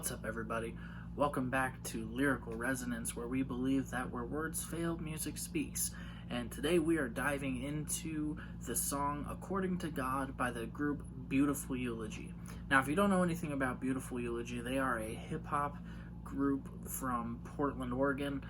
What's up, everybody? Welcome back to Lyrical Resonance, where we believe that where words fail, music speaks. And today we are diving into the song According to God by the group Beautiful Eulogy. Now, if you don't know anything about Beautiful Eulogy, they are a hip-hop group from Portland, Oregon.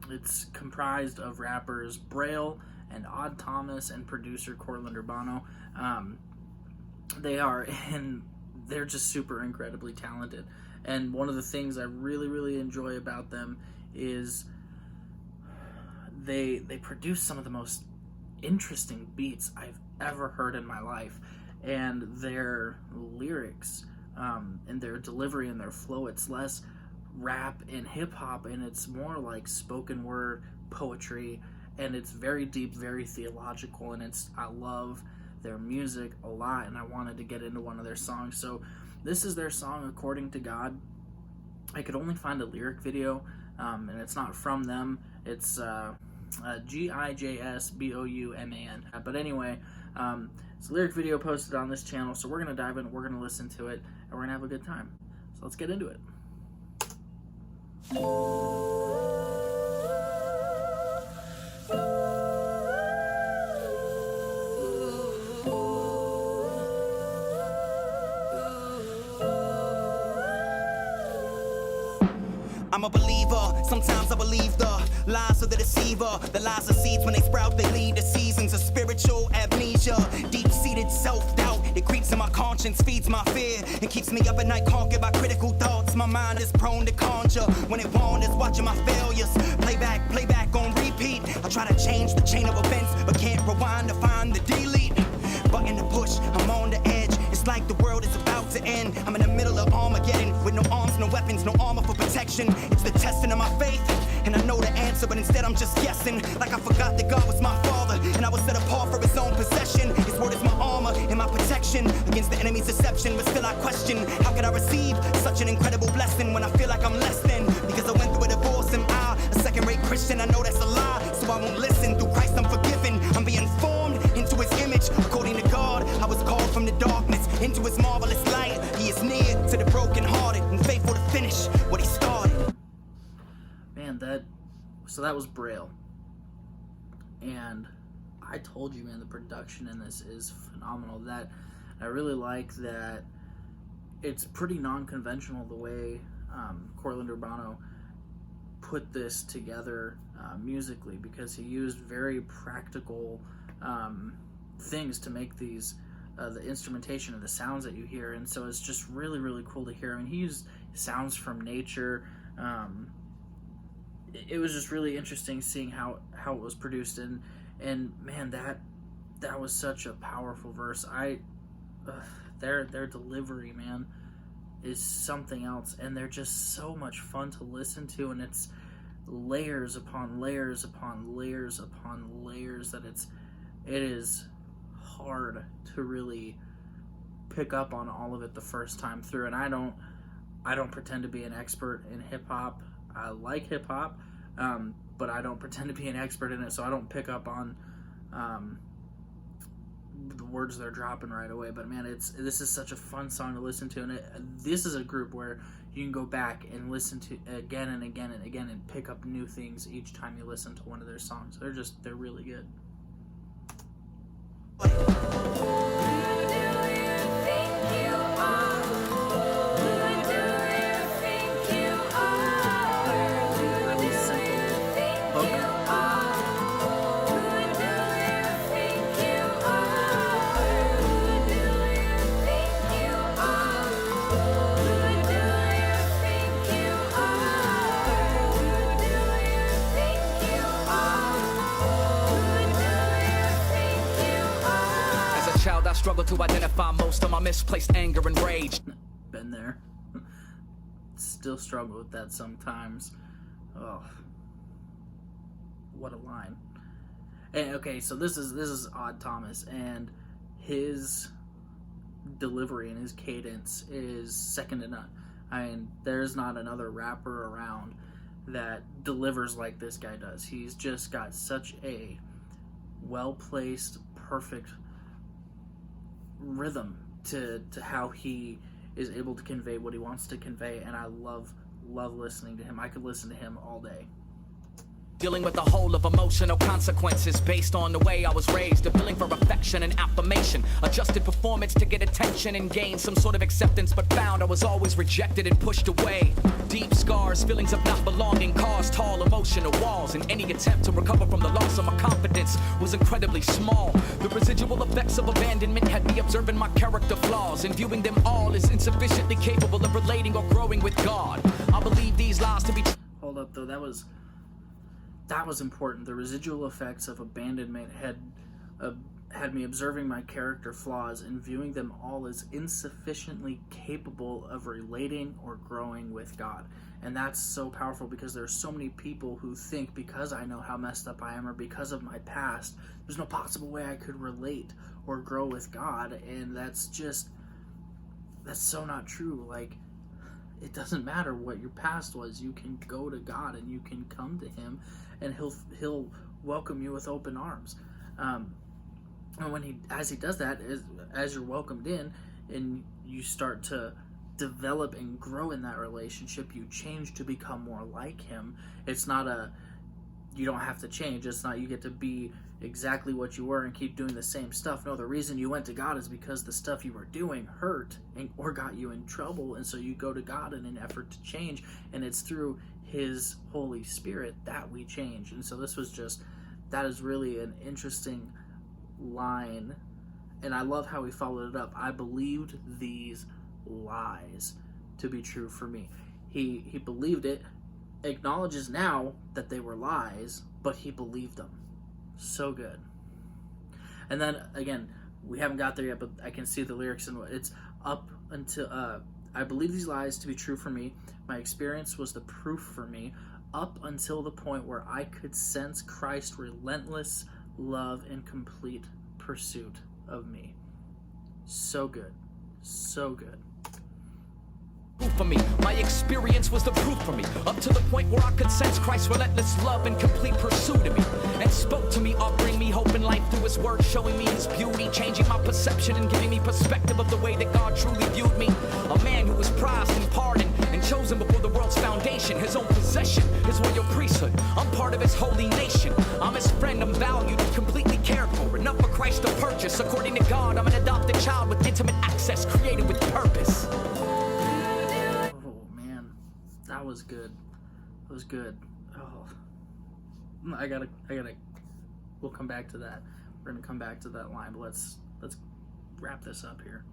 It's comprised of rappers Braille and Odd Thomas and producer Cortland Urbano. They're just super incredibly talented. And one of the things I really enjoy about them is they produce some of the most interesting beats I've ever heard in my life. And their lyrics and their delivery and their flow, it's less rap and hip-hop, and it's more like spoken word poetry, and it's very deep, very theological, and I love their music a lot, and I wanted to get into one of their songs. So this is their song According to God. I could only find a lyric video, and it's not from them. It's Gijsbouman. But anyway, it's a lyric video posted on this channel, so we're going to dive in, we're going to listen to it, and we're going to have a good time. So let's get into it. I'm a believer, sometimes I believe the lies of the deceiver. The lies of seeds, when they sprout, they lead to seasons of spiritual amnesia. Deep-seated self-doubt, it creeps in my conscience, feeds my fear. It keeps me up at night, conquered by critical thoughts. My mind is prone to conjure when it wanders, watching my failures. Playback on repeat. I try to change the chain of events, but can't rewind to find the delete button to push. I'm on the edge, it's like the world is about to end. I'm in the middle of Armageddon, with no arms, no weapons, no armor for protection. It's the testing of my faith, and I know the answer, but instead I'm just guessing. Like I forgot that God was my father, and I was set apart for his own possession. His word is my armor and my protection against the enemy's deception. But still I question, how could I receive such an incredible blessing when I feel like I'm less than? Because I went through a divorce and a second-rate Christian. I know that's a lie, so I won't listen. Through Christ I'm forgiven, I'm being formed into his image. According to God, I was called from the darkness into his marvelous light. He is near to the brokenhearted and faithful to finish what he started. Man, so that was Braille. And I told you, man, the production in this is phenomenal. That I really like that it's pretty non-conventional the way Cortland Urbano put this together musically, because he used very practical things to make these the instrumentation and the sounds that you hear. And so it's just really cool to hear. I mean, he used sounds from nature. It was just really interesting seeing how it was produced, and man, that was such a powerful verse. Their delivery, man, is something else, and they're just so much fun to listen to, and it's layers upon layers upon layers upon layers that it is hard to really pick up on all of it the first time through. And I don't pretend to be an expert in hip-hop. I like hip-hop, but I don't pretend to be an expert in it, so I don't pick up on the words they're dropping right away. But man, this is such a fun song to listen to, and this is a group where you can go back and listen to again and again and again and pick up new things each time you listen to one of their songs. They're really good. I struggle to identify most of my misplaced anger and rage. Been there. Still struggle with that sometimes. Oh, what a line. And okay, so this is Odd Thomas, and his delivery and his cadence is second to none. I mean, there's not another rapper around that delivers like this guy does. He's just got such a well-placed, perfect rhythm to how he is able to convey what he wants to convey, and I love listening to him. I could listen to him all day. Dealing with the whole of emotional consequences based on the way I was raised. Appealing for affection and affirmation. Adjusted performance to get attention and gain some sort of acceptance, but found I was always rejected and pushed away. Deep scars, feelings of not belonging, caused tall emotional walls. And any attempt to recover from the loss of my confidence was incredibly small. The residual effects of abandonment had me observing my character flaws and viewing them all as insufficiently capable of relating or growing with God. I believe these lies to be... Hold up, though. That was important. The residual effects of abandonment had me observing my character flaws and viewing them all as insufficiently capable of relating or growing with God. And that's so powerful, because there are so many people who think because I know how messed up I am or because of my past, there's no possible way I could relate or grow with God. And that's so not true. Like, it doesn't matter what your past was. You can go to God and you can come to him, and he'll welcome you with open arms. And as he does that, as you're welcomed in and you start to develop and grow in that relationship, you change to become more like him. It's not you don't have to change. It's not you get to be exactly what you were and keep doing the same stuff. No, the reason you went to God is because the stuff you were doing hurt or got you in trouble, and so you go to God in an effort to change, and it's through his Holy Spirit that we change. And so that is really an interesting line, and I love how he followed it up. I believed these lies to be true for me. He believed it, acknowledges now that they were lies, but he believed them. So good. And then again, we haven't got there yet, but I can see the lyrics, and it's up until I believe these lies to be true for me. My experience was the proof for me, up until the point where I could sense Christ's relentless love and complete pursuit of me. So good. So good. For me, my experience was the proof for me, up to the point where I could sense Christ's relentless love and complete pursuit of me, and spoke to me, offering me hope and life through his word, showing me his beauty, changing my perception and giving me perspective of the way that God truly viewed me. A man who was prized and pardoned and chosen before the world's foundation, his own possession, his royal priesthood. I'm part of his holy nation. I'm his friend, I'm valued, completely cared for, enough for Christ to purchase. According to God, I'm an adopted child with intimate access, created with purpose. That was good. That was good. Oh, I gotta. We'll come back to that. We're gonna come back to that line, but let's wrap this up here.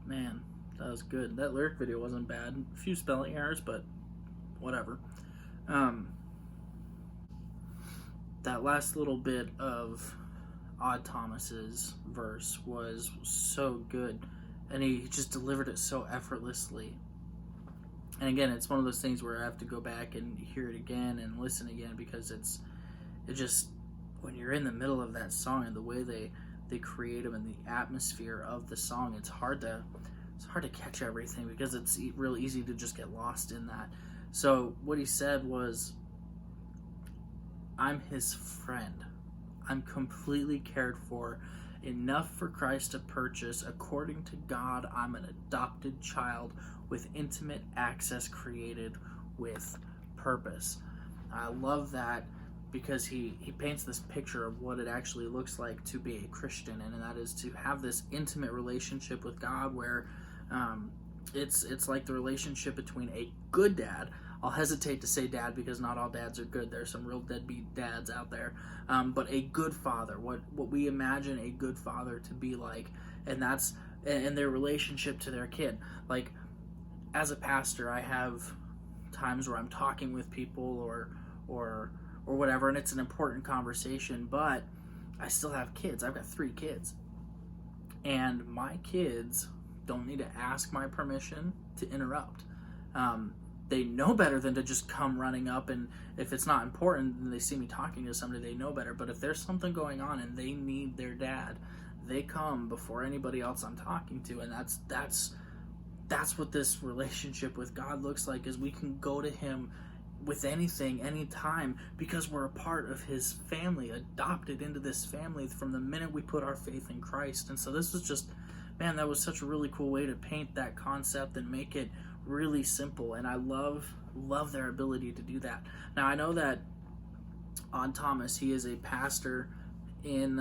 Man, that was good. That lyric video wasn't bad. A few spelling errors, but whatever. That last little bit of Odd Thomas's verse was so good, and he just delivered it so effortlessly. And again, it's one of those things where I have to go back and hear it again and listen again, because it just, when you're in the middle of that song and the way they create them and the atmosphere of the song, it's hard to catch everything, because it's real easy to just get lost in that. So what he said was, I'm his friend. I'm completely cared for, enough for Christ to purchase. According to God, I'm an adopted child with intimate access, created with purpose. I love that because he paints this picture of what it actually looks like to be a Christian, and that is to have this intimate relationship with God where it's like the relationship between a good dad. I'll hesitate to say dad because not all dads are good. There's some real deadbeat dads out there, but a good father, what we imagine a good father to be like, and that's and their relationship to their kid. Like, as a pastor, I have times where I'm talking with people or whatever, and it's an important conversation, but I still have kids. I've got 3 kids, and my kids don't need to ask my permission to interrupt. They know better than to just come running up, and if it's not important and they see me talking to somebody, they know better. But if there's something going on and they need their dad, they come before anybody else I'm talking to. And that's what this relationship with God looks like, is we can go to him with anything, anytime, because we're a part of his family, adopted into this family from the minute we put our faith in Christ. And so this was just, man, that was such a really cool way to paint that concept and make it really simple. And I love their ability to do that. Now, I know that Odd Thomas, he is a pastor in,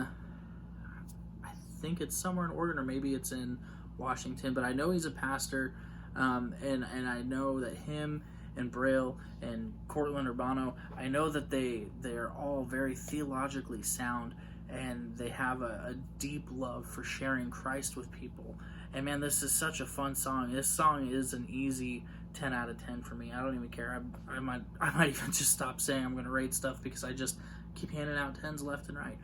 I think it's somewhere in Oregon, or maybe it's in Washington, but I know he's a pastor, and I know that him and Braille and Cortland Urbano, I know that they're all very theologically sound, and they have a deep love for sharing Christ with people. And man, this is such a fun song. This song is an easy 10 out of 10 for me. I don't even care. I might even just stop saying I'm going to rate stuff because I just keep handing out 10s left and right.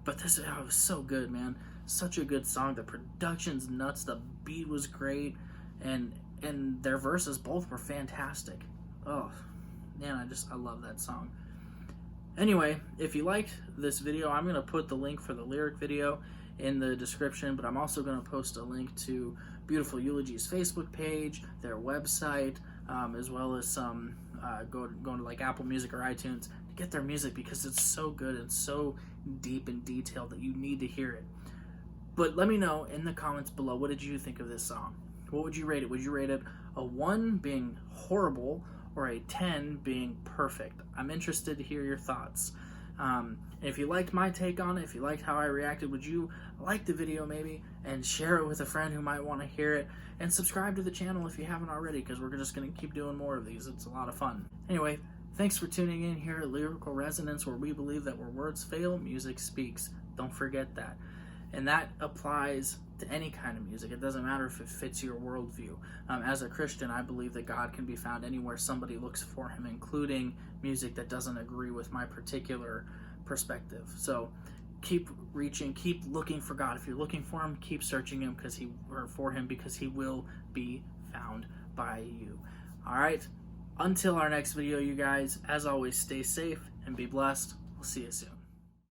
But this was so good, man. Such a good song. The production's nuts. The beat was great, and their verses both were fantastic. Oh man, I love that song. Anyway, if you liked this video, I'm going to put the link for the lyric video in the description, but I'm also going to post a link to Beautiful Eulogy's Facebook page, their website, as well as some going to like Apple Music or iTunes to get their music, because it's so good and so deep and detailed that you need to hear it. But let me know in the comments below, what did you think of this song? What would you rate it? Would you rate it a 1 being horrible or a 10 being perfect? I'm interested to hear your thoughts. If you liked my take on it, if you liked how I reacted, would you like the video maybe and share it with a friend who might want to hear it, and subscribe to the channel if you haven't already, because we're just going to keep doing more of these. It's a lot of fun. Anyway, thanks for tuning in here at Lyrical Resonance, where we believe that where words fail, music speaks. Don't forget that. And that applies to any kind of music. It doesn't matter if it fits your worldview. As a Christian, I believe that God can be found anywhere somebody looks for him, including music that doesn't agree with my particular perspective. So keep reaching, keep looking for God. If you're looking for him, keep searching him because he will be found by you. All right, until our next video, you guys, as always, stay safe and be blessed. We'll see you soon.